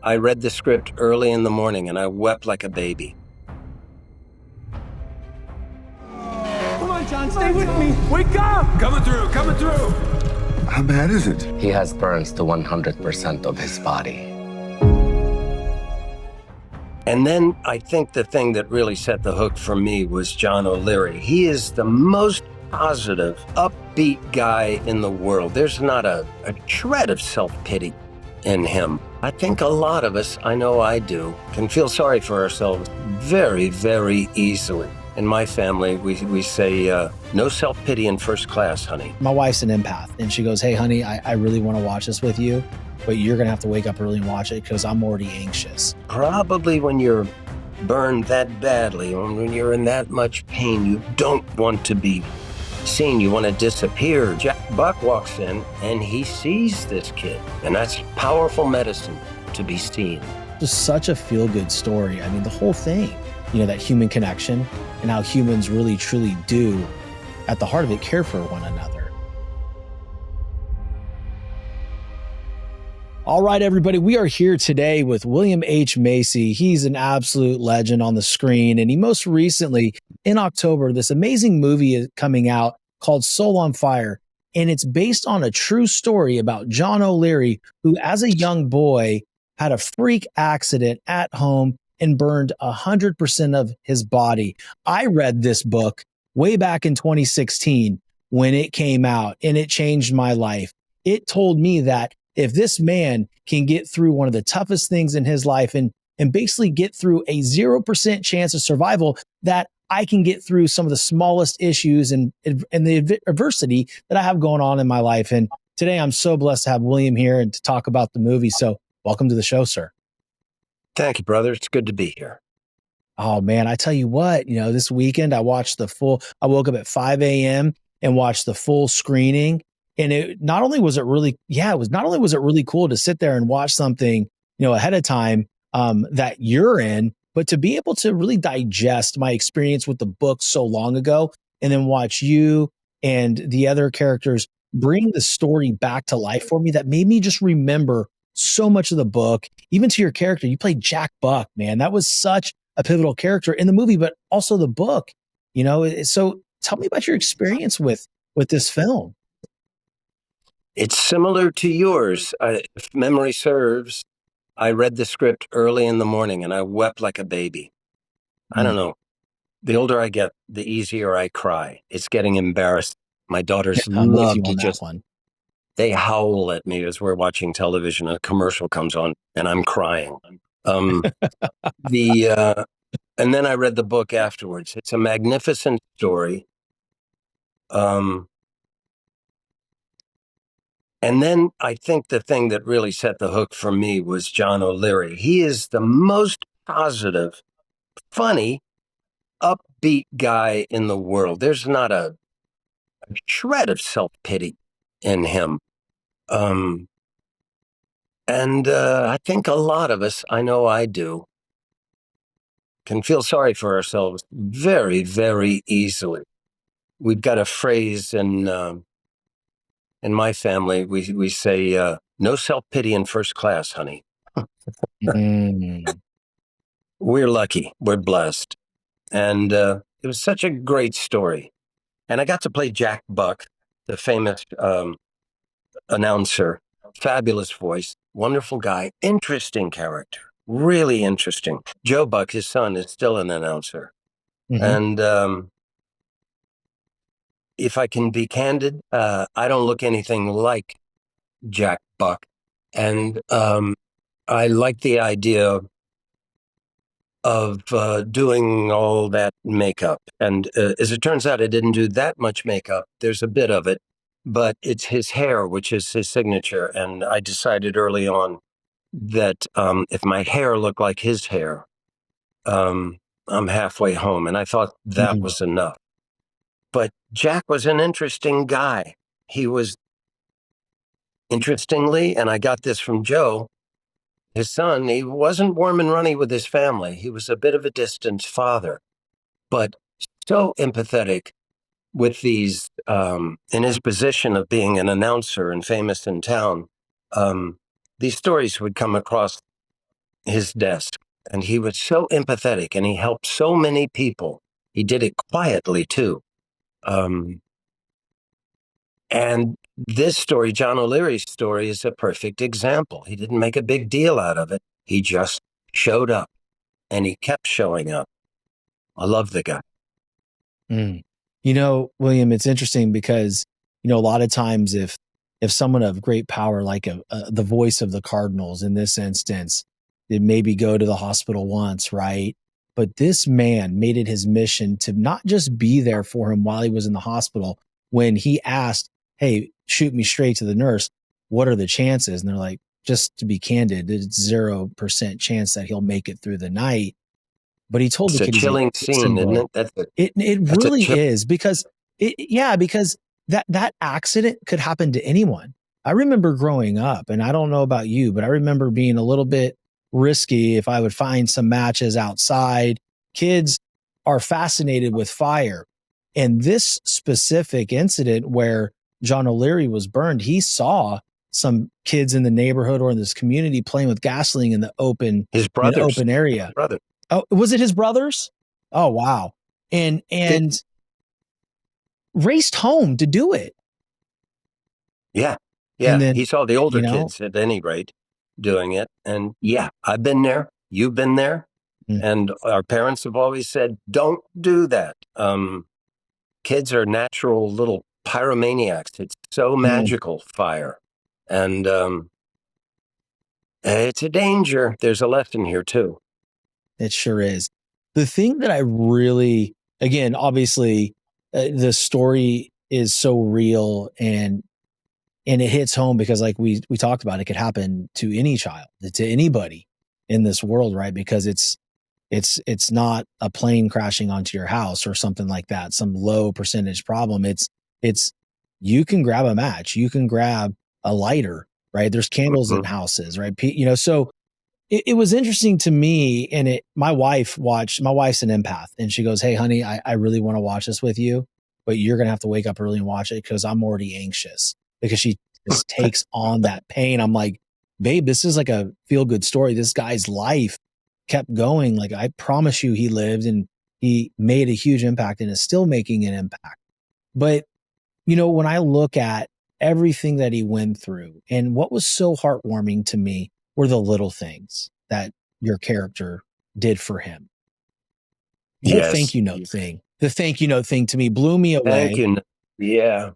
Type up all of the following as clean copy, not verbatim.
I read the script early in the morning and I wept like a baby. Come on, John, stay with me. Wake up! Coming through, coming through. How bad is it? He has burns to 100% of his body. And then I think the thing that really set the hook for me was John O'Leary. He is the most positive, upbeat guy in the world. There's not a shred of self-pity in him. I think a lot of us, I know I do, can feel sorry for ourselves very, very easily. In my family, we say, no self-pity in first class, honey. My wife's an empath, and she goes, hey, honey, I really want to watch this with you, but you're going to have to wake up early and watch it because I'm already anxious. Probably when you're burned that badly, when you're in that much pain, you don't want to be seen. You want to disappear. Jack Buck walks in, and he sees this kid, and that's powerful medicine to be seen. Just such a feel-good story. I mean, the whole thing, that human connection and how humans really, truly do, at the heart of it, care for one another. All right, everybody, we are here today with William H. Macy. He's an absolute legend on the screen. And he most recently, in October, this amazing movie is coming out called Soul on Fire. And it's based on a true story about John O'Leary, who as a young boy had a freak accident at home and burned 100% of his body. I read this book way back in 2016 when it came out, and it changed my life. It told me that if this man can get through one of the toughest things in his life and basically get through a 0% chance of survival, that I can get through some of the smallest issues and the adversity that I have going on in my life. And today I'm so blessed to have William here and to talk about the movie. So welcome to the show, sir. Thank you, brother. It's good to be here. Oh, man, I tell you what, this weekend I watched I woke up at 5 a.m. and watched the full screening. And not only was it really cool to sit there and watch something, ahead of time that you're in, but to be able to really digest my experience with the book so long ago and then watch you and the other characters bring the story back to life for me, that made me just remember so much of the book, even to your character. You played Jack Buck, man. That was such a pivotal character in the movie, but also the book, So tell me about your experience with this film. It's similar to yours. If memory serves, I read the script early in the morning and I wept like a baby. I don't know. The older I get, the easier I cry. It's getting embarrassed. My daughters love to just one. They howl at me as we're watching television. A commercial comes on and I'm crying. And then I read the book afterwards. It's a magnificent story. And then I think the thing that really set the hook for me was John O'Leary. He is the most positive, funny, upbeat guy in the world. There's not a shred of self-pity in him. I think a lot of us, I know I do, can feel sorry for ourselves very, very easily. We've got a phrase in my family, we say, no self-pity in first class, honey. We're lucky. We're blessed. And it was such a great story. And I got to play Jack Buck, the famous announcer, fabulous voice, wonderful guy, interesting character, really interesting. Joe Buck, his son, is still an announcer. Mm-hmm. And if I can be candid, I don't look anything like Jack Buck. And I like the idea of doing all that makeup. And as it turns out, I didn't do that much makeup. There's a bit of it, but it's his hair, which is his signature. And I decided early on that if my hair looked like his hair, I'm halfway home. And I thought that was enough. But Jack was an interesting guy. He was, interestingly, and I got this from Joe, his son, he wasn't warm and runny with his family. He was a bit of a distant father, but so empathetic with these, in his position of being an announcer and famous in town. These stories would come across his desk, and he was so empathetic, and he helped so many people. He did it quietly too. And this story, John O'Leary's story, is a perfect example. He didn't make a big deal out of it. He just showed up, and he kept showing up. I love the guy. Mm. You know, William, it's interesting because, you know, a lot of times if someone of great power, like the voice of the Cardinals in this instance, did maybe go to the hospital once, right? But this man made it his mission to not just be there for him while he was in the hospital. When he asked, hey, shoot me straight to the nurse, what are the chances? And they're like, just to be candid, it's 0% chance that he'll make it through the night. But he told It's the a kid, he's like, chilling listen, scene, isn't bro, it? it That's a really is, because because that accident could happen to anyone. I remember growing up, and I don't know about you, but I remember being a little bit risky if I would find some matches outside. Kids are fascinated with fire. And this specific incident where John O'Leary was burned, he saw some kids in the neighborhood or in this community playing with gasoline in the open, His brothers. area. Brother. Oh, was it his brothers? Oh, wow. And raced home to do it. Yeah. And then, he saw the older you know, kids at any rate doing it. And yeah, I've been there. You've been there. Mm. And our parents have always said, don't do that. Kids are natural little pyromaniacs. It's so magical, fire. And it's a danger. There's a lesson here too. It sure is. The thing that I really, again, obviously, the story is so real and it hits home because, like we talked about, it could happen to any child, to anybody in this world, right? Because it's not a plane crashing onto your house or something like that, some low percentage problem. It's you can grab a match, you can grab a lighter, right? There's candles in houses, right? You know, so it was interesting to me, and my wife's an empath, and she goes, hey, honey, I really want to watch this with you, but you're going to have to wake up early and watch it because I'm already anxious, because she just takes on that pain. I'm like, babe, this is like a feel good story. This guy's life kept going. Like, I promise you, he lived and he made a huge impact and is still making an impact. But, you know, when I look at everything that he went through, and what was so heartwarming to me were the little things that your character did for him. The whole thank you note thing. The thank you note thing to me blew me away. Thank you. Yeah.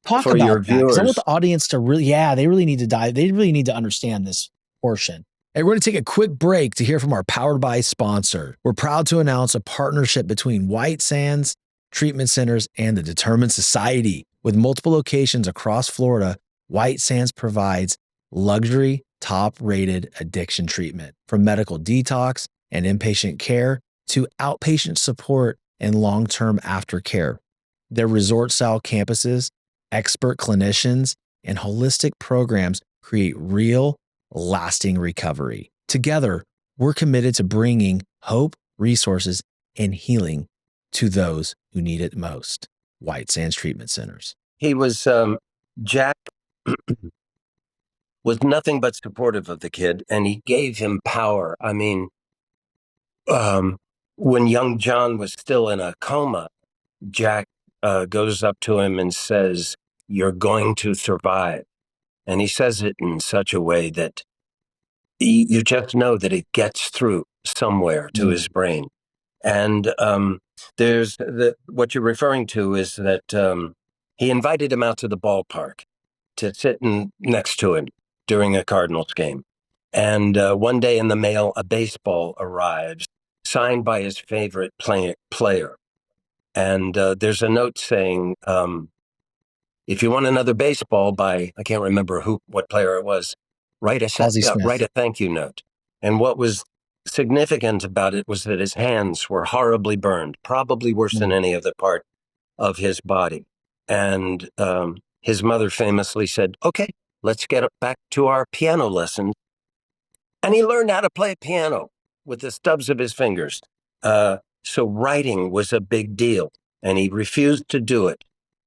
Talk for about your that, because I want viewers. the audience to really, they really need to dive. They really need to understand this portion. Hey, we're going to take a quick break to hear from our Powered by sponsor. We're proud to announce a partnership between White Sands Treatment Centers and the Determined Society. With multiple locations across Florida, White Sands provides luxury, top-rated addiction treatment, from medical detox and inpatient care to outpatient support and long-term aftercare. Their resort-style campuses, expert clinicians, and holistic programs create real, lasting recovery. Together, we're committed to bringing hope, resources, and healing to those who need it most. White Sands Treatment Centers. He was, Jack was nothing but supportive of the kid, and he gave him power. I mean, when young John was still in a coma, Jack goes up to him and says, "You're going to survive." And he says it in such a way that you just know that it gets through somewhere to his brain. And there's what you're referring to is that he invited him out to the ballpark to sit next to him during a Cardinals game. And one day in the mail, a baseball arrives, signed by his favorite player. And there's a note saying, if you want another baseball by, I can't remember what player it was, write a thank you note. And what was significant about it was that his hands were horribly burned, probably worse than any other part of his body. And his mother famously said, okay, let's get back to our piano lessons. And he learned how to play piano with the stubs of his fingers. So writing was a big deal, and he refused to do it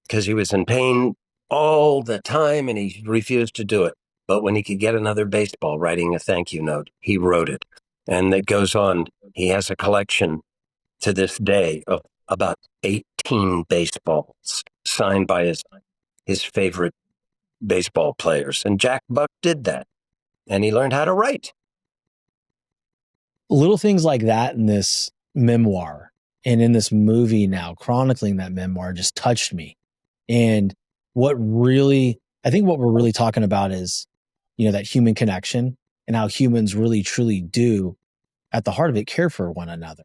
because he was in pain all the time, and he refused to do it. But when he could get another baseball, writing a thank you note, he wrote it. And it goes on. He has a collection to this day of about 18 baseballs signed by his favorite baseball players. And Jack Buck did that. And he learned how to write. Little things like that in this memoir and in this movie now, chronicling that memoir, just touched me. And I think what we're really talking about is, that human connection and how humans really, truly do, at the heart of it, care for one another.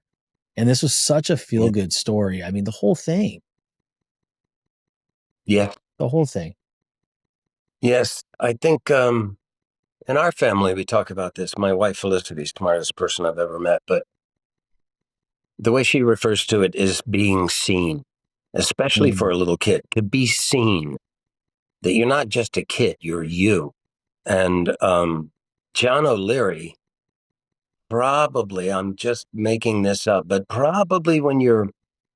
And this was such a feel-good story. I mean, the whole thing. Yeah. The whole thing. Yes. I think in our family, we talk about this. My wife, Felicity, is the smartest person I've ever met. But the way she refers to it is being seen, especially for a little kid, to be seen, that you're not just a kid, you're you. And John O'Leary, probably, I'm just making this up, but probably when you're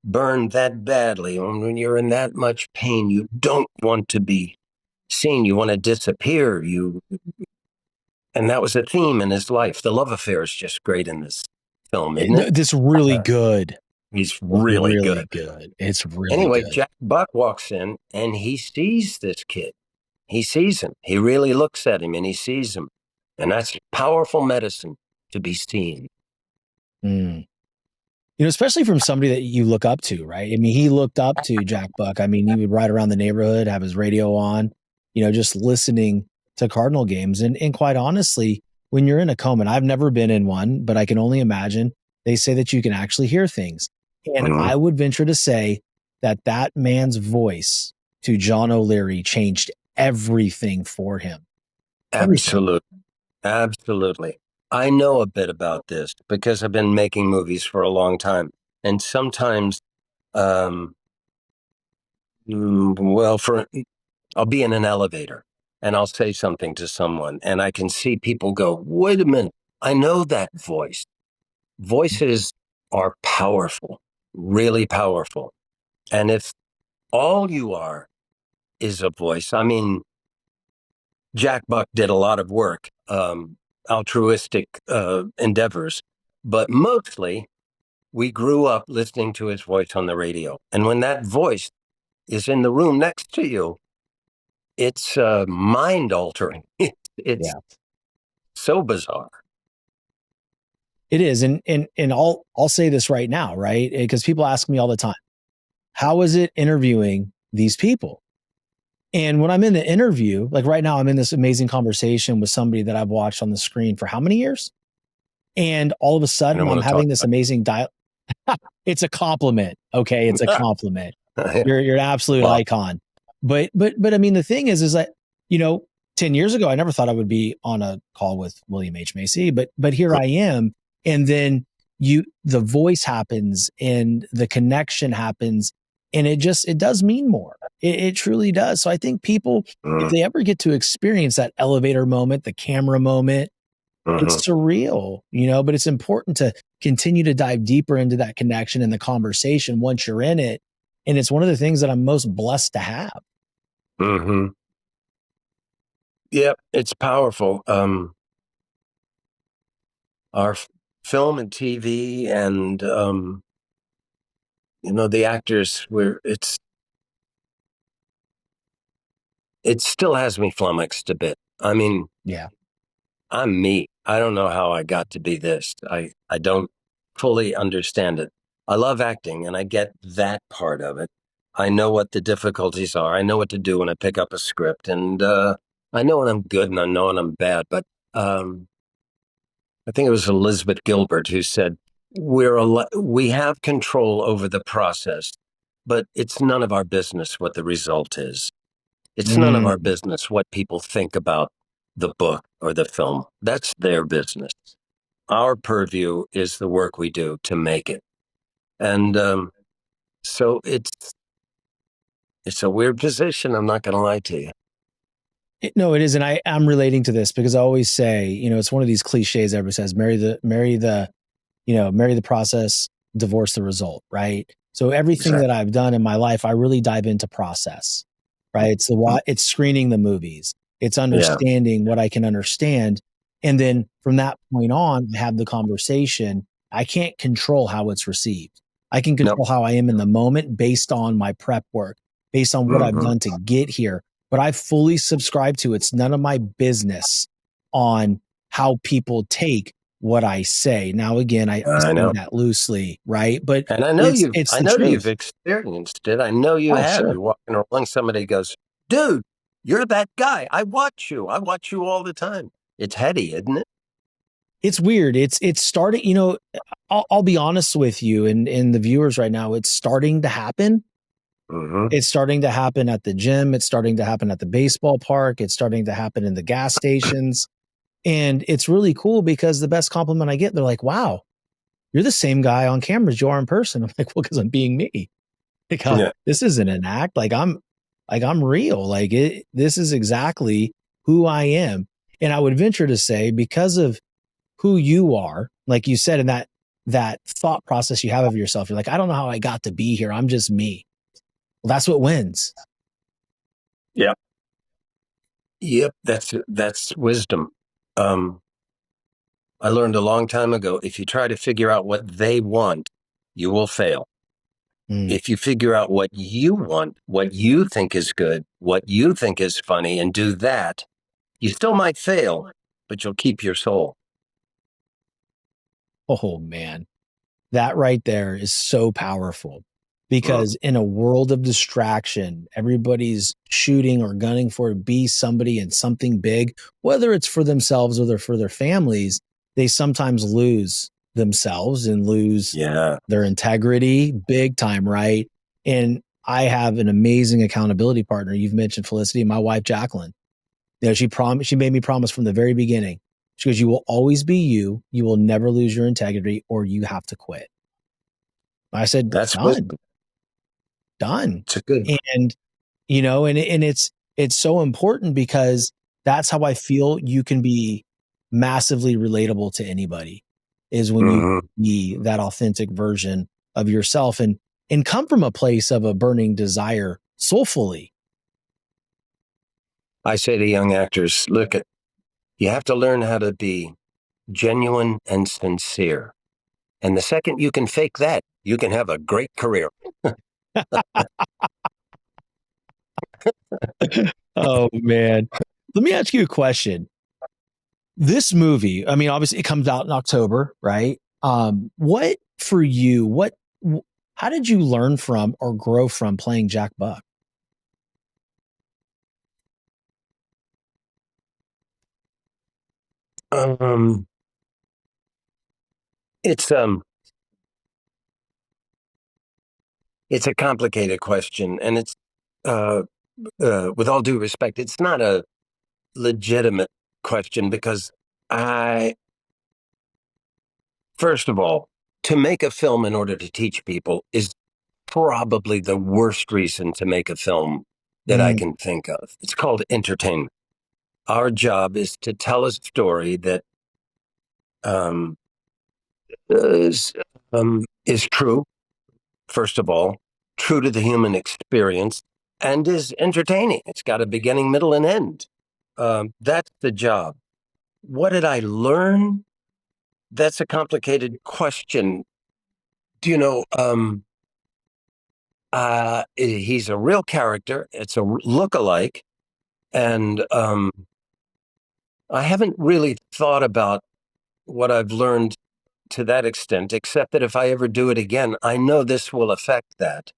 burned that badly, when you're in that much pain, you don't want to be seen. You want to disappear. And that was a theme in his life. The love affair is just great in this film, isn't it? This really good. He's really good. It's really anyway, good. Jack Buck walks in and he sees this kid. He sees him. He really looks at him and he sees him. And that's powerful medicine, to be seen. Especially from somebody that you look up to, right? I mean, he looked up to Jack Buck. I mean, he would ride around the neighborhood, have his radio on, just listening to Cardinal games. And quite honestly, when you're in a coma, and I've never been in one, but I can only imagine, they say that you can actually hear things. And I would venture to say that man's voice to John O'Leary changed everything for him. Absolutely. I know a bit about this because I've been making movies for a long time. And sometimes, I'll be in an elevator and I'll say something to someone and I can see people go, wait a minute, I know that voice. Voices are powerful, really powerful. And if all you are is a voice, I mean, Jack Buck did a lot of work, altruistic endeavors, but mostly we grew up listening to his voice on the radio. And when that voice is in the room next to you, it's mind altering. It's so bizarre. It is. And I'll say this right now, right? Because people ask me all the time, how is it interviewing these people? And when I'm in the interview, like right now, I'm in this amazing conversation with somebody that I've watched on the screen for how many years? And all of a sudden I'm having this amazing dialogue. It's a compliment. Okay. It's a compliment. You're an absolute icon. But I mean, the thing is that, 10 years ago, I never thought I would be on a call with William H. Macy, but here I am. And then the voice happens and the connection happens. And it does mean more. It truly does. So I think people, if they ever get to experience that elevator moment, the camera moment, it's surreal, but it's important to continue to dive deeper into that connection and the conversation once you're in it. And it's one of the things that I'm most blessed to have. Yep, it's powerful. Our film and TV and, the actors it still has me flummoxed a bit. I mean, I'm me. I don't know how I got to be this. I don't fully understand it. I love acting and I get that part of it. I know what the difficulties are. I know what to do when I pick up a script and I know when I'm good and I know when I'm bad. But I think it was Elizabeth Gilbert who said, we have control over the process, but it's none of our business what the result is. It's none of our business what people think about the book or the film. That's their business. Our purview is the work we do to make it. And so it's a weird position. I'm not going to lie to you. No, it is. And I'm relating to this because I always say, it's one of these cliches everybody says, marry the process, divorce the result, right? So everything that I've done in my life, I really dive into process, right? It's screening the movies. It's understanding what I can understand. And then from that point on, I have the conversation. I can't control how it's received. I can Nope. control how I am in the moment based on my prep work, based on what I've Mhm. done to get here. But I fully subscribe to it's none of my business on how people take what I say. Now, again, I say know. that loosely, right? But And I know it's you've it's I the know you've truth. experienced it. I know you Oh, have. sure. You're walking along, somebody goes, "Dude, you're that guy. I watch you. I watch you all the time." It's heady, isn't it? It's weird. It's starting, I'll be honest with you and the viewers right now, it's starting to happen. Mm-hmm. It's starting to happen at the gym. It's starting to happen at the baseball park. It's starting to happen in the gas stations. And it's really cool because the best compliment I get, they're like, wow, you're the same guy on camera as you are in person. I'm like, well, because I'm being me. Like, Yeah. this isn't an act. I'm real. This is exactly who I am. And I would venture to say, because of who you are, like you said, in that thought process you have of yourself, you're like, I don't know how I got to be here. I'm just me. Well, that's what wins. Yep. Yep. That's wisdom. Um, I learned a long time ago, if you try to figure out what they want, you will fail. Mm. If you figure out what you want, what you think is good, what you think is funny, and do that, you still might fail, but you'll keep your soul. Oh man, that right there is so powerful Mm. because in a world of distraction, everybody's shooting or gunning for to be somebody and something big, whether it's for themselves or for their families, they sometimes lose themselves and lose Yeah. their integrity big time, right? And I have an amazing accountability partner. You've mentioned Felicity, my wife, Jacqueline. She made me promise from the very beginning. She goes, you will always be you. You will never lose your integrity or you have to quit. I said, That's done, wisdom. done. It's a good one. And, and it's so important because that's how I feel you can be massively relatable to anybody is when you Mhm. be that authentic version of yourself and come from a place of a burning desire soulfully. I say to young actors, look, you have to learn how to be genuine and sincere. And the second you can fake that, you can have a great career. Oh man. Let me ask you a question. This movie, I mean, obviously it comes out in October, right? What for you, how did you learn from or grow from playing Jack Buck? Um, it's um, it's a complicated question, and it's uh, with all due respect, it's not a legitimate question because I, first of all, to make a film in order to teach people is probably the worst reason to make a film that I Mm, can think of. It's called entertainment. Our job is to tell a story that um, is, is true, first of all, true to the human experience, and is entertaining. It's got a beginning, middle, and end. That's the job. What did I learn? That's a complicated question. Do you know? He's a real character. It's a look-alike, and I haven't really thought about what I've learned to that extent, except that if I ever do it again, I know this will affect that.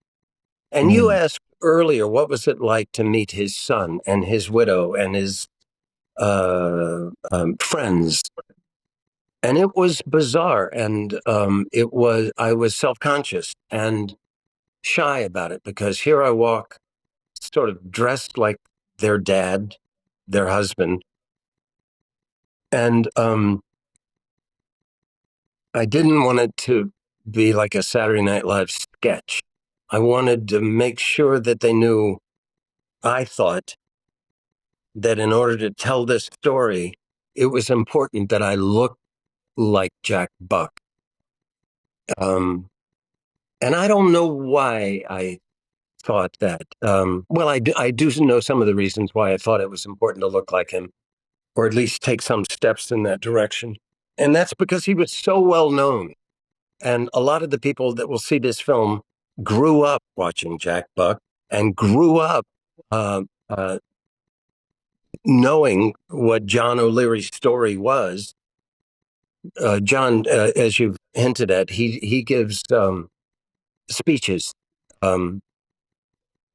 And you mm, asked earlier, what was it like to meet his son and his widow and his friends? And it was bizarre, and I was self-conscious and shy about it because here I walk, sort of dressed like their dad, their husband, and I didn't want it to be like a Saturday Night Live sketch. I wanted to make sure that they knew I thought that in order to tell this story, it was important that I look like Jack Buck. Um, and I don't know why I thought that. Well, I do know some of the reasons why I thought it was important to look like him. or at least take some steps in that direction. And that's because he was so well known. And a lot of the people that will see this film grew up watching Jack Buck and grew up uh, uh, knowing what John O'Leary's story was. John, as you've hinted at, he gives speeches a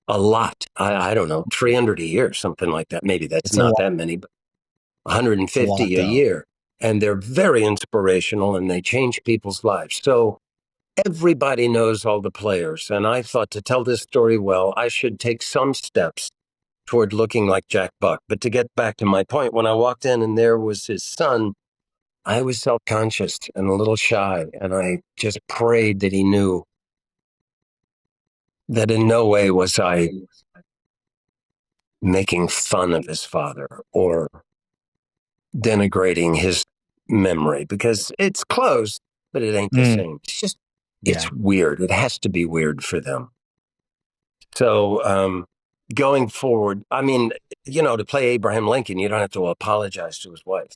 lot. I don't know, 300 a year, something like that. Maybe that's It's a not lot. that many, but It's a lot, 150 a though. year. And they're very inspirational and they change people's lives. So everybody knows all the players. And I thought to tell this story well, I should take some steps toward looking like Jack Buck. But to get back to my point, when I walked in and there was his son, I was self-conscious and a little shy. And I just prayed that he knew that in no way was I making fun of his father or denigrating his memory, because it's close, but it ain't the same. It's just, it's weird. It has to be weird for them. So going forward, I mean, to play Abraham Lincoln, you don't have to apologize to his wife.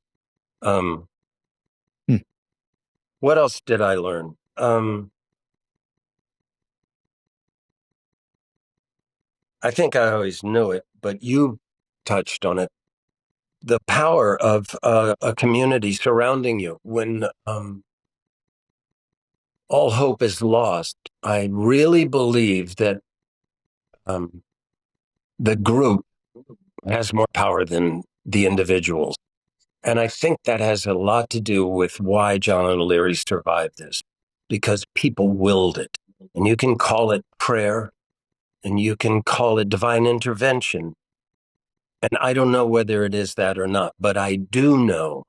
What else did I learn? I think I always knew it, but you touched on it. The power of a community surrounding you when all hope is lost. I really believe that the group has more power than the individuals. And I think that has a lot to do with why John O'Leary survived this, because people willed it. And you can call it prayer and you can call it divine intervention. And I don't know whether it is that or not, but I do know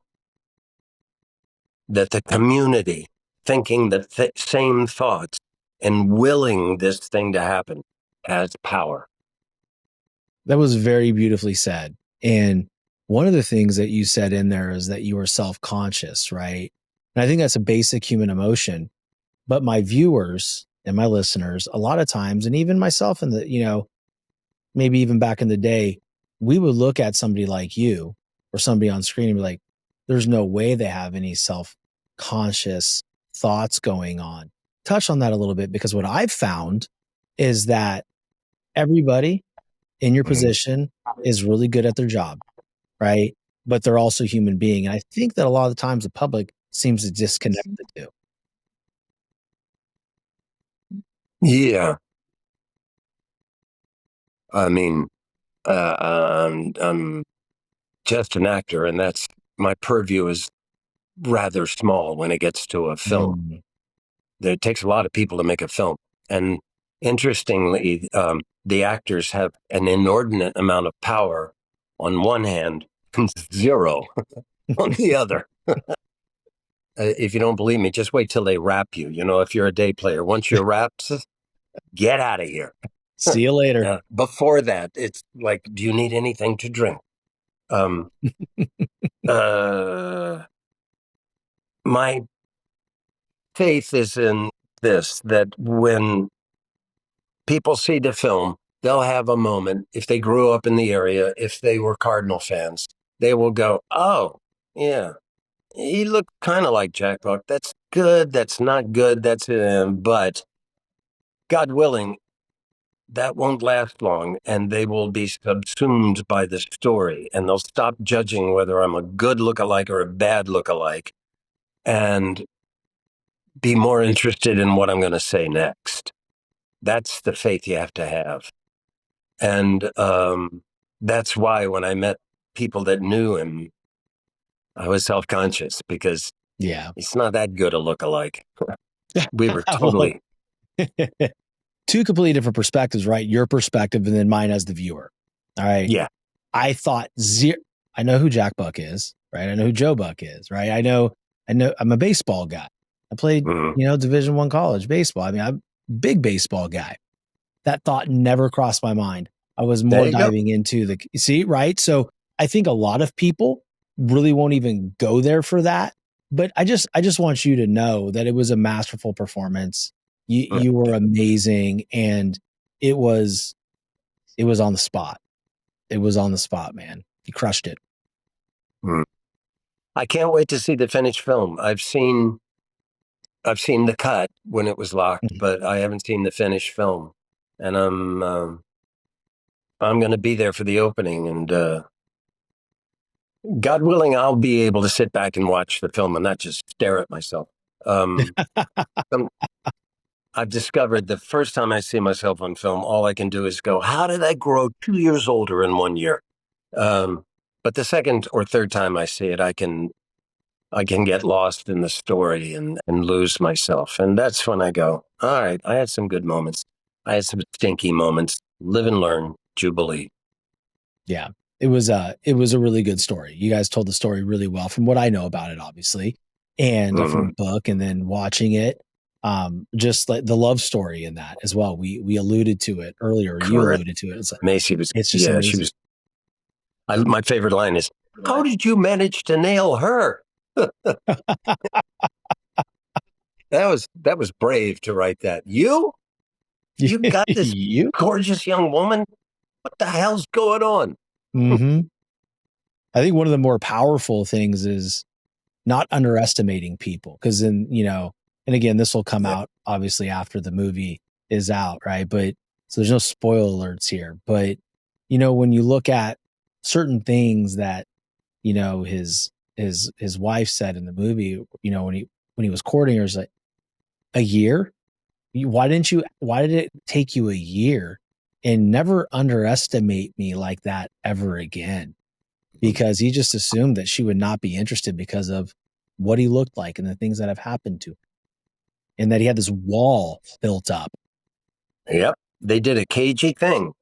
that the community thinking the same thoughts and willing this thing to happen has power. That was very beautifully said. And one of the things that you said in there is that you were self-conscious, right? And I think that's a basic human emotion. But my viewers and my listeners, a lot of times, and even myself in the, maybe even back in the day, we would look at somebody like you or somebody on screen and be like, there's no way they have any self-conscious thoughts going on. Touch on that a little bit, because what I've found is that everybody in your position is really good at their job, right? But they're also human being. And I think that a lot of the times the public seems to disconnect the two. Yeah. I mean, I'm just an actor, and that's my purview is rather small when it gets to a film. It takes a lot of people to make a film. And interestingly, the actors have an inordinate amount of power on one hand, zero on the other. If you don't believe me, just wait till they wrap you. If you're a day player, once you're wrapped, get out of here. See you later. Before that, it's like, do you need anything to drink? My faith is in this, that when people see the film, they'll have a moment. If they grew up in the area, if they were Cardinal fans, they will go, oh, yeah, he looked kind of like Jack Buck. That's good. That's not good. That's him. But God willing, that won't last long, and they will be subsumed by the story, and they'll stop judging whether I'm a good lookalike or a bad lookalike, and be more interested in what I'm going to say next. That's the faith you have to have. And that's why when I met people that knew him, I was self-conscious, because it's not that good a lookalike. We were totally... Two completely different perspectives, right? Your perspective and then mine as the viewer. All right. Yeah. I thought I know who Jack Buck is, right? I know who Joe Buck is, right? I know I'm a baseball guy. I played, Division I college baseball. I mean, I'm a big baseball guy. That thought never crossed my mind. I was more diving into right? So I think a lot of people really won't even go there for that. But I just want you to know that it was a masterful performance. You were amazing, and it was on the spot. It was on the spot, man. You crushed it. Hmm. I can't wait to see the finished film. I've seen the cut when it was locked, Mhm. but I haven't seen the finished film, and I'm going to be there for the opening, and God willing, I'll be able to sit back and watch the film and not just stare at myself. Um, some- I've discovered the first time I see myself on film, all I can do is go, "How did I grow 2 years older in 1 year?" Um, but the second or third time I see it, I can get lost in the story and lose myself. And that's when I go, all right, I had some good moments. I had some stinky moments. Live and learn, Jubilee. Yeah. It was a really good story. You guys told the story really well from what I know about it, obviously, and from Mm-hmm. the book, and then watching it. Just like the love story in that as well. We alluded to it earlier. You Correct. alluded to it. Macy was, It's just yeah, she amazing. was. My favorite line is, how did you manage to nail her? That was brave to write that. You got this You? gorgeous young woman. What the hell's going on? Hmm. I think one of the more powerful things is not underestimating people, because then, and again, this will come Yeah, out obviously after the movie is out, right? But so there's no spoiler alerts here. But when you look at certain things that his wife said in the movie, when he was courting her, is like, a year. Why did it take you a year? And never underestimate me like that ever again, because he just assumed that she would not be interested because of what he looked like and the things that have happened to him, and that he had this wall built up. yep. They did a cagey thing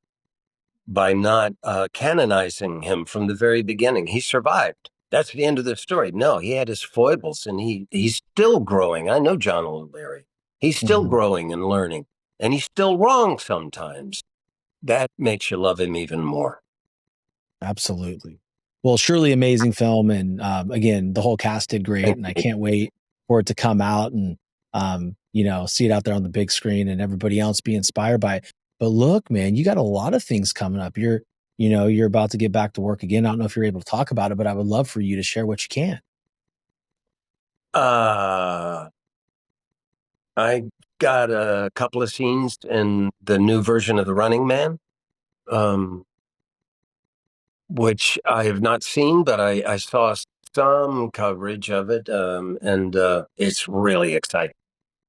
by not canonizing him from the very beginning. He survived. That's the end of the story. No, he had his foibles, and he's still growing. I know John O'Leary. He's still Mhm. growing and learning, and he's still wrong sometimes. That makes you love him even more. Absolutely. Well, surely amazing film, and again, the whole cast did great, Thank and I you. can't wait for it to come out and see it out there on the big screen and everybody else be inspired by it. But look, man, you got a lot of things coming up. You're about to get back to work again. I don't know if you're able to talk about it, but I would love for you to share what you can. Uh, I got a couple of scenes in the new version of The Running Man, um, which I have not seen, but I saw some coverage of it, and it's really exciting.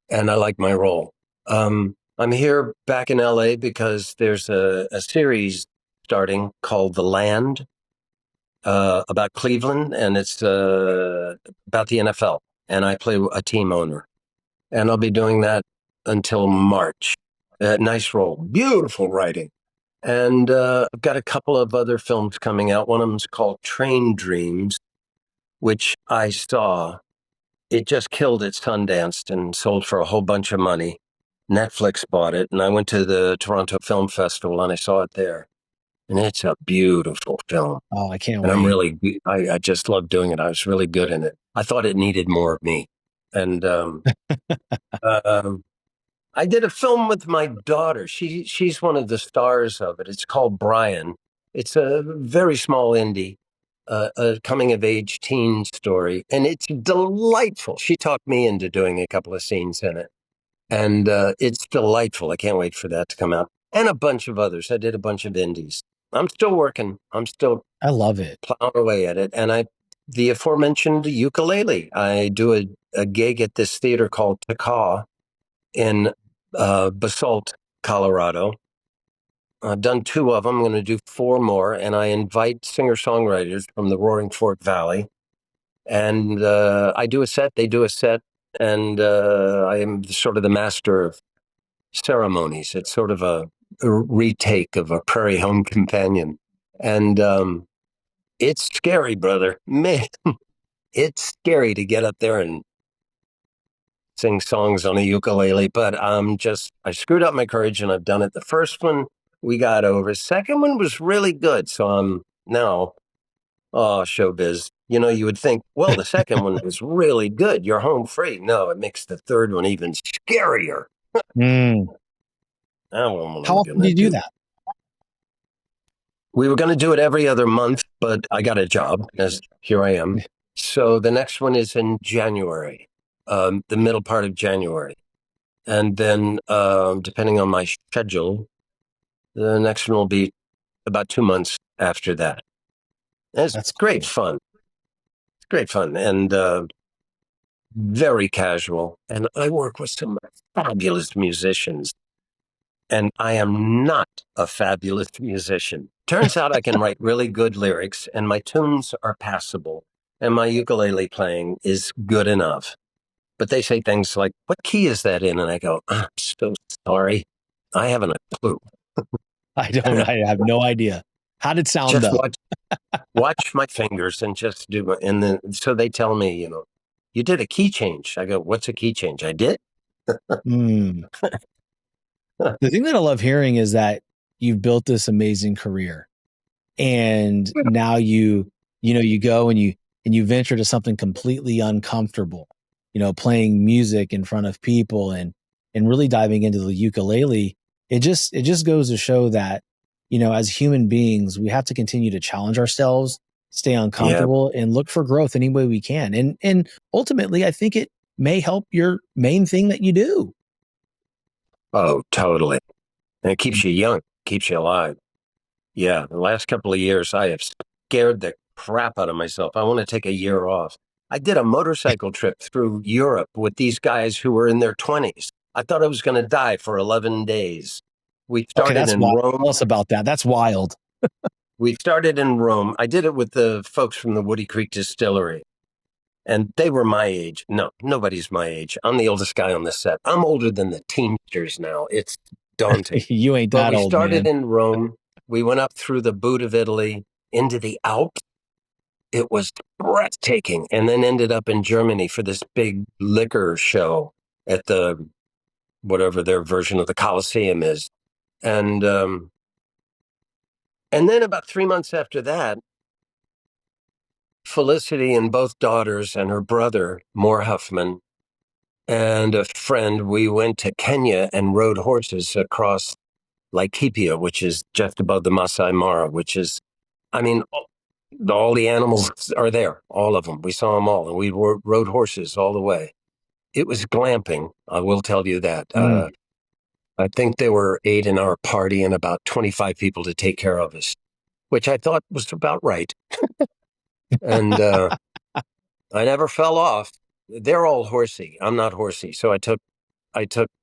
And I like my role. I'm here back in LA because there's a series starting called The Land, about Cleveland, and it's about the NFL. And I play a team owner, and I'll be doing that until March. Nice role, beautiful writing. And I've got a couple of other films coming out. One of them's called Train Dreams, which I saw. It just killed at Sundance and sold for a whole bunch of money. Netflix bought it, and I went to the Toronto Film Festival and I saw it there. And it's a beautiful film. Oh, I can't And wait. I just love doing it. I was really good in it. I thought it needed more of me. And um, I did a film with my daughter. She's one of the stars of it. It's called Brian. It's a very small indie, a coming of age teen story, and it's delightful. She talked me into doing a couple of scenes in it, and it's delightful. I can't wait for that to come out, and a bunch of others. I did a bunch of indies. I'm still working. I'm still I love it. plowing away at it, and the aforementioned ukulele. I do a gig at this theater called Taka in Basalt, Colorado. I've done two of them. I'm going to do four more, and I invite singer-songwriters from the Roaring Fork Valley. And I do a set, they do a set, and I am sort of the master of ceremonies. It's sort of a retake of a Prairie Home Companion. And it's scary, brother. Man, it's scary to get up there and sing songs on a ukulele, but I screwed up my courage and I've done it. The first one we got over. Second one was really good. So I'm now, oh, showbiz. You would think, well, the second one was really good. You're home free. No, it makes the third one even scarier. Mm. I don't know what How I'm often going do to you do do. that? We were going to do it every other month, but I got a job, as here I am. So the next one is in January, the middle part of January. And then, depending on my schedule, the next one will be about 2 months after that. And it's That's great cool. fun. It's great fun and very casual. And I work with some fabulous musicians. And I am not a fabulous musician. Turns out I can write really good lyrics, and my tunes are passable, and my ukulele playing is good enough. But they say things like, "What key is that in?" And I go, "I'm so sorry. I haven't a clue." I have no idea. How did it sound Just though? watch my fingers and just do. And then so they tell me, you did a key change. I go, "What's a key change?" I did. Mm. The thing that I love hearing is that you've built this amazing career, and now you go and you venture to something completely uncomfortable, playing music in front of people and really diving into the ukulele. It just goes to show that, as human beings, we have to continue to challenge ourselves, stay Yeah. uncomfortable, and look for growth any way we can. And ultimately, I think it may help your main thing that you do. Oh, totally. And it keeps you young, keeps you alive. Yeah, the last couple of years, I have scared the crap out of myself. I want to take a year off. I did a motorcycle trip through Europe with these guys who were in their 20s. I thought I was going to die for 11 days. We Okay, started that's in wild. Rome. Tell us about that. That's wild. We started in Rome. I did it with the folks from the Woody Creek Distillery, and they were my age. No, nobody's my age. I'm the oldest guy on the set. I'm older than the Teamsters now. It's daunting. You ain't But that we old, started man. in Rome. We went up through the boot of Italy into the Alps. It was breathtaking, and then ended up in Germany for this big liquor show at the whatever their version of the Colosseum is. And and then about 3 months after that, Felicity and both daughters and her brother, Moore Huffman, and a friend, we went to Kenya and rode horses across Laikipia, which is just above the Masai Mara, which is, I mean, all the animals are there, all of them. We saw them all, and we rode horses all the way. It was glamping, I will tell you that. Mm. I think there were 8 in our party and about 25 people to take care of us, which I thought was about right. And I never fell off. They're all horsey. I'm not horsey, so I took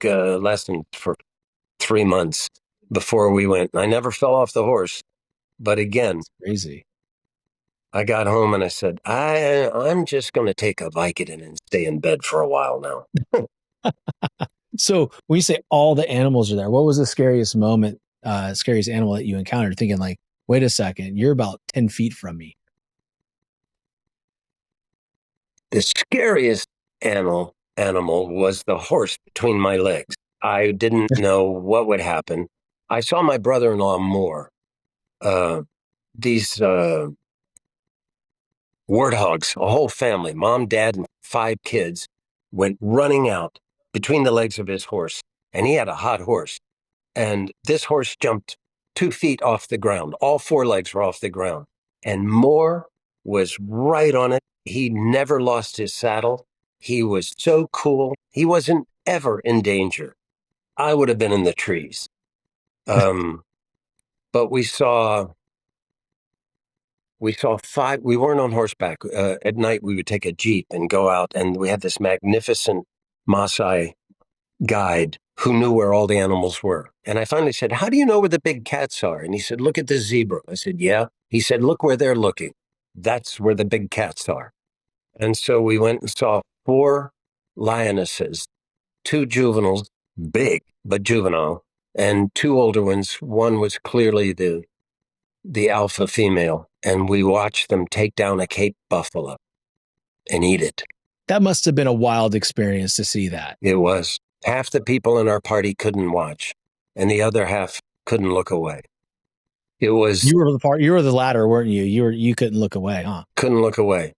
lessons for 3 months before we went. I never fell off the horse, but again, Crazy. I got home and I said, I'm just going to take a Vicodin and stay in bed for a while now. So when you say all the animals are there, what was the scariest moment, scariest animal that you encountered? Thinking like, wait a second, you're about 10 feet from me. The scariest animal was the horse between my legs. I didn't know what would happen. I saw my brother-in-law more. These warthogs, a whole family, mom, dad, and 5 kids, went running out between the legs of his horse. And he had a hot horse. And this horse jumped 2 feet off the ground. All 4 legs were off the ground. And Moore was right on it. He never lost his saddle. He was so cool. He wasn't ever in danger. I would have been in the trees. But we saw 5. We weren't on horseback. At night, we would take a Jeep and go out, and we had this magnificent Maasai guide who knew where all the animals were. And I finally said, "How do you know where the big cats are?" And he said, "Look at the zebra." I said, "Yeah." He said, "Look where they're looking. That's where the big cats are." And so we went and saw 4 lionesses, 2 juveniles, big, but juvenile, and 2 older ones. One was clearly the alpha female. And we watched them take down a Cape buffalo and eat it. That must have been a wild experience to see that. It was. Half the people in our party couldn't watch, and the other half couldn't look away. It was You were the latter, weren't you? You couldn't look away, huh? couldn't look away.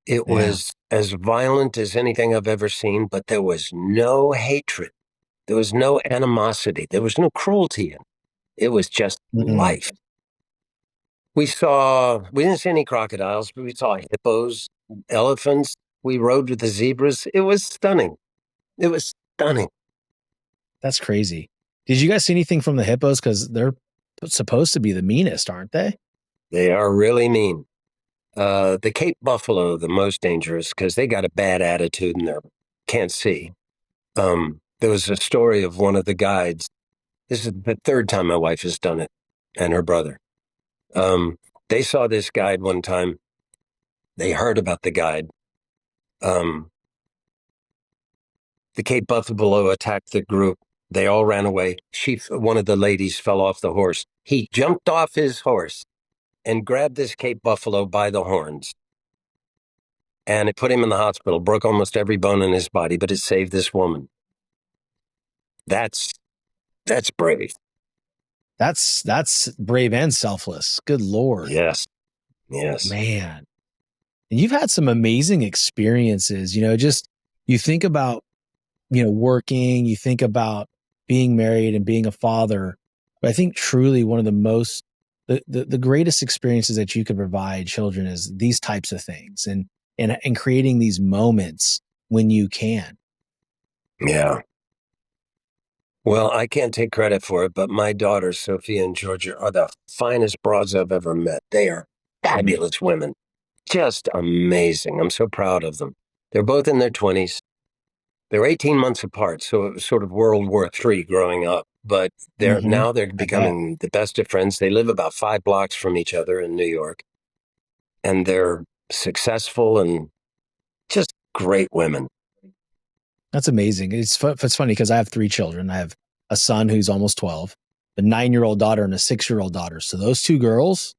It Yeah. was as violent as anything I've ever seen, but there was no hatred. There was no animosity. There was no cruelty in it. It was just Mm-mm. life. We didn't see any crocodiles, but we saw hippos, elephants. We rode with the zebras. It was stunning. It was stunning. That's crazy. Did you guys see anything from the hippos? Because they're supposed to be the meanest, aren't they? They are really mean. The Cape buffalo, the most dangerous, because they got a bad attitude and they can't see. There was a story of one of the guides. This is the third time my wife has done it, and her brother. They saw this guide one time. They heard about the guide. The Cape buffalo attacked the group. They all ran away. One of the ladies fell off the horse. He jumped off his horse and grabbed this Cape buffalo by the horns. And it put him in the hospital, broke almost every bone in his body, but it saved this woman. That's brave. That's brave and selfless. Good Lord. Yes. Man. And you've had some amazing experiences, just you think about, working, you think about being married and being a father. But I think truly one of the greatest experiences that you could provide children is these types of things and creating these moments when you can. Yeah. Well, I can't take credit for it, but my daughters, Sophia and Georgia, are the finest broads I've ever met. They are fabulous women. Just amazing. I'm so proud of them. They're both in their 20s. They're 18 months apart, so it was sort of World War III growing up. But now they're becoming the best of friends. They live about 5 blocks from each other in New York. And they're successful and just great women. That's amazing. It's funny because I have 3 children. I have a son who's almost 12, a 9-year-old daughter, and a 6-year-old daughter. So those 2 girls,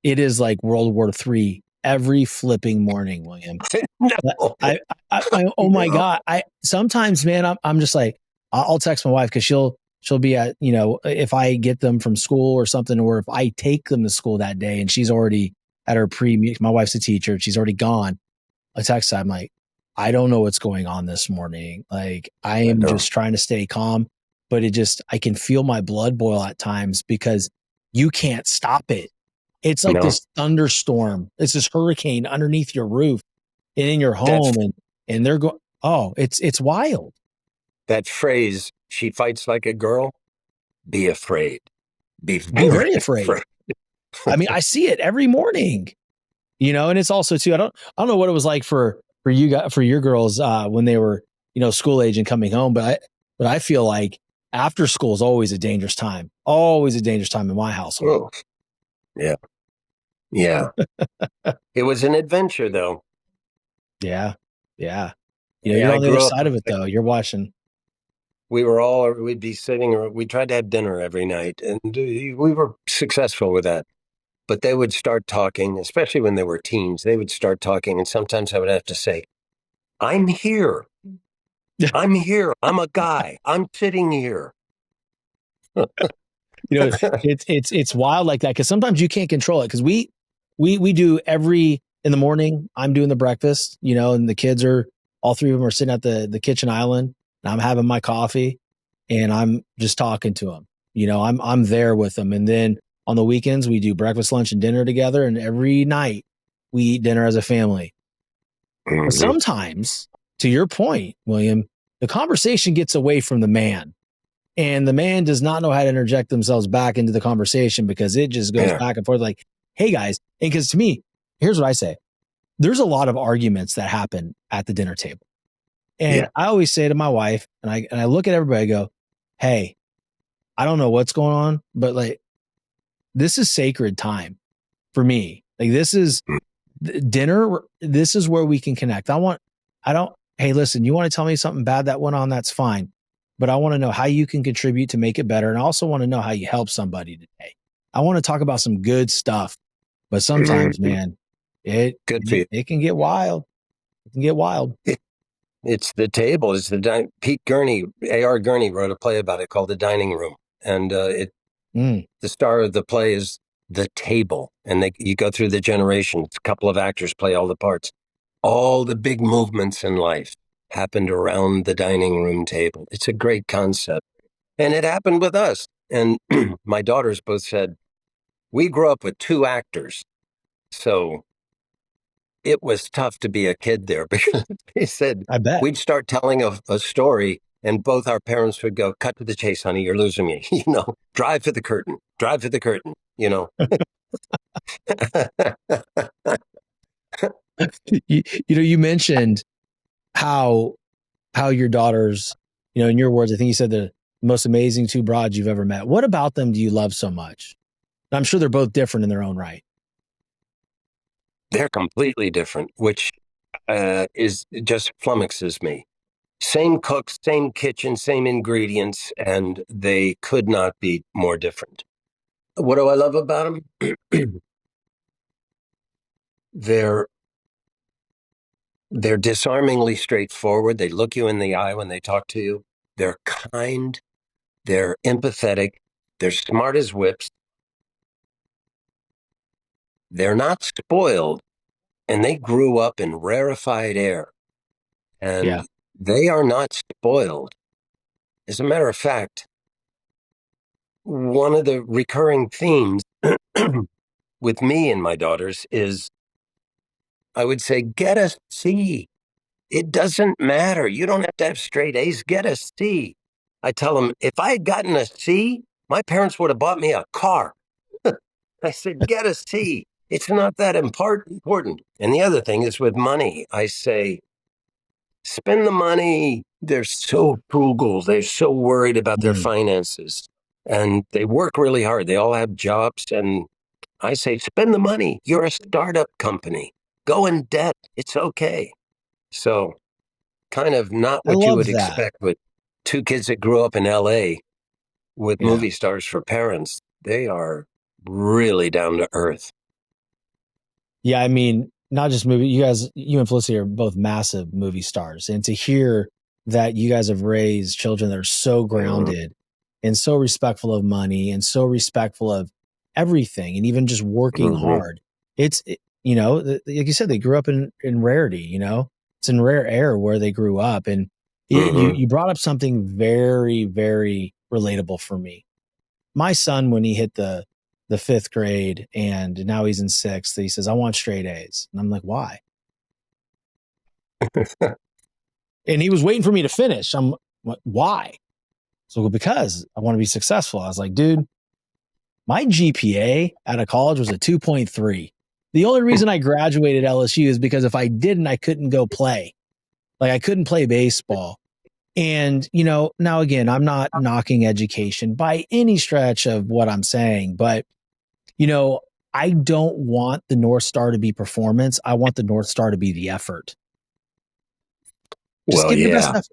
it is like World War III every flipping morning, William. No. Oh my God. Sometimes, man, I'm just like, I'll text my wife because she'll be at, if I get them from school or something, or if I take them to school that day and she's already at her my wife's a teacher, she's already gone. I text her, I'm like, I don't know what's going on this morning. Like, I am just trying to stay calm, but I can feel my blood boil at times because you can't stop it. It's like this thunderstorm. It's this hurricane underneath your roof and in your home. And they're going, it's wild. That phrase, she fights like a girl, be afraid. Be very afraid. I mean, I see it every morning, and it's also too, I don't know what it was like for you guys, for your girls, when they were, school age and coming home. But I feel like after school is always a dangerous time in my household. Oh, yeah. Yeah. It was an adventure though. Yeah. Yeah. You're on the other side of it though. You're watching. We'd be sitting, we tried to have dinner every night and we were successful with that. But they would start talking, especially when they were teens, they would start talking. And sometimes I would have to say, I'm here. I'm here. I'm a guy. I'm sitting here. It's wild like that because sometimes you can't control it because we do in the morning. I'm doing the breakfast, and the kids all 3 of them are sitting at the kitchen island and I'm having my coffee and I'm just talking to them. I'm there with them. And then on the weekends, we do breakfast, lunch, and dinner together. And every night we eat dinner as a family. Mm-hmm. But sometimes, to your point, William, the conversation gets away from the man. And the man does not know how to interject themselves back into the conversation because it just goes back and forth like, hey, guys. And because to me, here's what I say. There's a lot of arguments that happen at the dinner table. And I always say to my wife, and I look at everybody, I go, hey, I don't know what's going on, but like, this is sacred time for me. Like, this is dinner. This is where we can connect. Hey, listen, you want to tell me something bad that went on? That's fine. But I want to know how you can contribute to make it better. And I also want to know how you help somebody today. I want to talk about some good stuff, but sometimes, man, it can get wild. It can get wild. It's the table. It's Pete Gurney, A.R. Gurney wrote a play about it called The Dining Room. And the star of the play is the table. And you go through the generations. A couple of actors play all the parts. All the big movements in life happened around the dining room table. It's a great concept. And it happened with us. And my daughters both said, we grew up with two actors. So it was tough to be a kid there because he said I bet. we'd start telling a story and both our parents would go, cut to the chase, honey, you're losing me. Drive for the curtain, You mentioned how your daughters, in your words, I think you said the most amazing two broads you've ever met. What about them do you love so much? I'm sure they're both different in their own right. They're completely different, which is just flummoxes me. Same cooks, same kitchen, same ingredients, and they could not be more different. What do I love about them? They're disarmingly straightforward. They look you in the eye when they talk to you. They're kind. They're empathetic. They're smart as whips. They're not spoiled, and they grew up in rarefied air. And they are not spoiled. As a matter of fact, one of the recurring themes with me and my daughters is, I would say, get a C. It doesn't matter. You don't have to have straight A's. Get a C. I tell them, if I had gotten a C, my parents would have bought me a car. I said, get a C. It's not that important. And the other thing is with money. I say, spend the money. They're so frugal. They're so worried about their finances. And they work really hard. They all have jobs. And I say, spend the money. You're a startup company. Go in debt. It's okay. So kind of not what you would expect with two kids that grew up in LA with movie stars for parents. They are really down to earth. Yeah, I mean, not just movie. You and Felicity are both massive movie stars. And to hear that you guys have raised children that are so grounded and so respectful of money and so respectful of everything and even just working hard. It's, like you said, they grew up in rarity, it's in rare air where they grew up. And you brought up something very, very relatable for me. My son, when he hit the fifth grade and now he's in sixth, he says, I want straight A's. And I'm like, why? And he was waiting for me to finish. I'm like, why? So because I want to be successful. I was like, dude, my GPA out of college was a 2.3. The only reason I graduated LSU is because if I didn't, I couldn't go play. Like I couldn't play baseball. And, now again, I'm not knocking education by any stretch of what I'm saying, but, I don't want the North Star to be performance. I want the North Star to be the effort. Just give your best effort.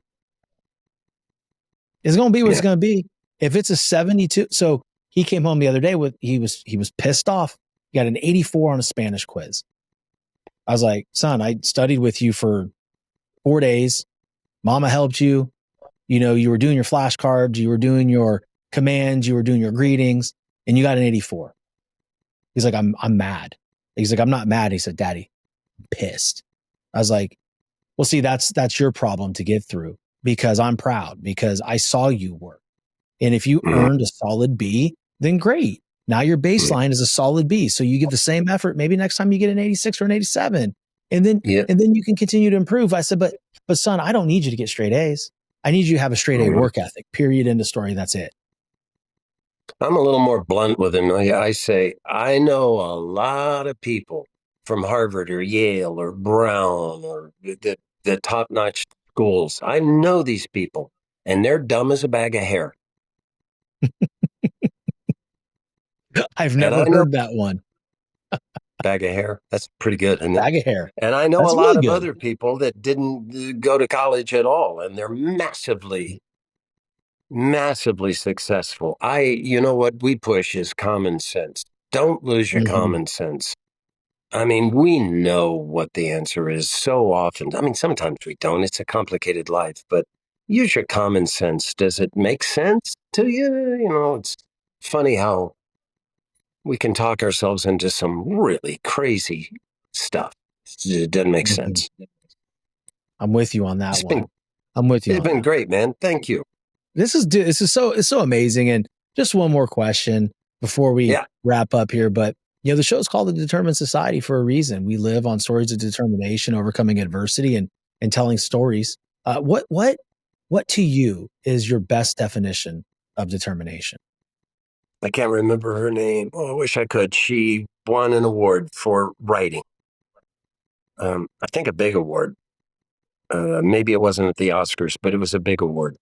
It's going to be what it's going to be. If it's a 72, so he came home the other day he was pissed off. He got an 84 on a Spanish quiz. I was like, son, I studied with you for 4 days. Mama helped you. You were doing your flashcards, you were doing your commands, you were doing your greetings, and you got an 84. He's like, I'm mad. He's like, I'm not mad. He said, Daddy, I'm pissed. I was like, well, see, that's your problem to get through because I'm proud because I saw you work. And if you earned a solid B, then great. Now your baseline is a solid B. So you give the same effort. Maybe next time you get an 86 or an 87. And then you can continue to improve. I said, but son, I don't need you to get straight A's. I need you to have a straight A work ethic, period, end of story. That's it. I'm a little more blunt with him. I say, I know a lot of people from Harvard or Yale or Brown or the top-notch schools. I know these people, and they're dumb as a bag of hair. I've never heard that one. Bag of hair. That's pretty good, isn't it? Bag of hair. And I know a lot of other people that didn't go to college at all, and they're massively successful. What we push is common sense. Don't lose your common sense. I mean, we know what the answer is so often. I mean, sometimes we don't. It's a complicated life, but use your common sense. Does it make sense to you? It's funny how we can talk ourselves into some really crazy stuff. It doesn't make sense. I'm with you on that one. I'm with you. It's been great, man. Thank you. This is so amazing. And just one more question before we wrap up here, but the show's called The Determined Society for a reason. We live on stories of determination, overcoming adversity, and telling stories. What to you is your best definition of determination? I can't remember her name. Oh, I wish I could. She won an award for writing. I think a big award. Maybe it wasn't at the Oscars, but it was a big award.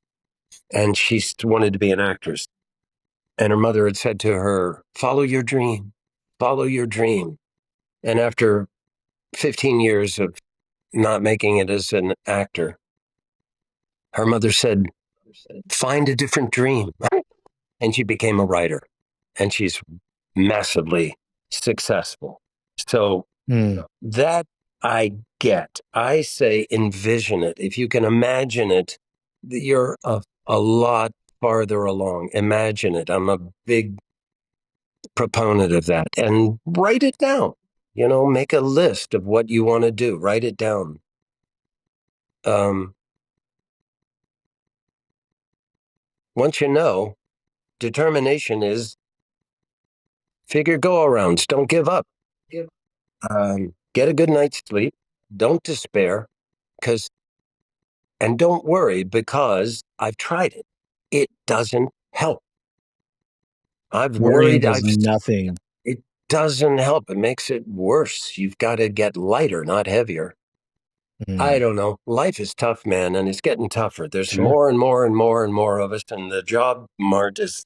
And she wanted to be an actress. And her mother had said to her, follow your dream, follow your dream. And after 15 years of not making it as an actor, her mother said, find a different dream. And she became a writer. And she's massively successful. So that I get. I say envision it. If you can imagine it, you're a lot farther along. Imagine it. I'm a big proponent of that. And write it down. Make a list of what you want to do. Write it down. Once you know, determination is figure go-arounds. Don't give up. Get a good night's sleep. Don't despair, and don't worry, because I've tried it. It doesn't help. I've Worrying worried. does nothing. It doesn't help. It makes it worse. You've got to get lighter, not heavier. I don't know. Life is tough, man, and it's getting tougher. There's more and more and more and more of us, and the job market is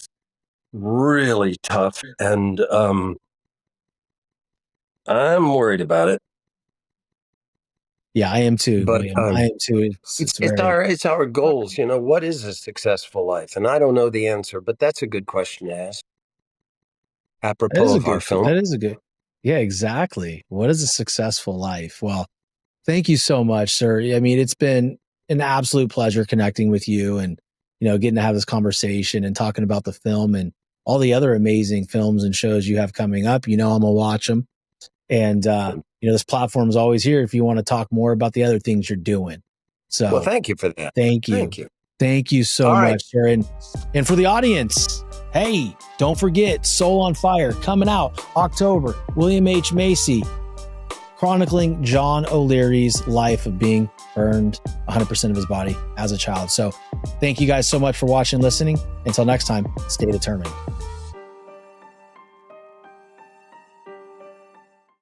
really tough. And I'm worried about it. Yeah, I am too. But I am too. It's our goals. What is a successful life? And I don't know the answer, but that's a good question to ask. Apropos of our film. That is a good. Yeah, exactly. What is a successful life? Well, thank you so much, sir. I mean, it's been an absolute pleasure connecting with you and, getting to have this conversation and talking about the film and all the other amazing films and shows you have coming up. I'm going to watch them. And, this platform is always here if you want to talk more about the other things you're doing. So, well, thank you for that. Thank you. Thank you so much, sir. And for the audience, hey, don't forget Soul on Fire coming out October. William H. Macy, chronicling John O'Leary's life of being burned 100% of his body as a child. So thank you guys so much for watching and listening. Until next time, stay determined.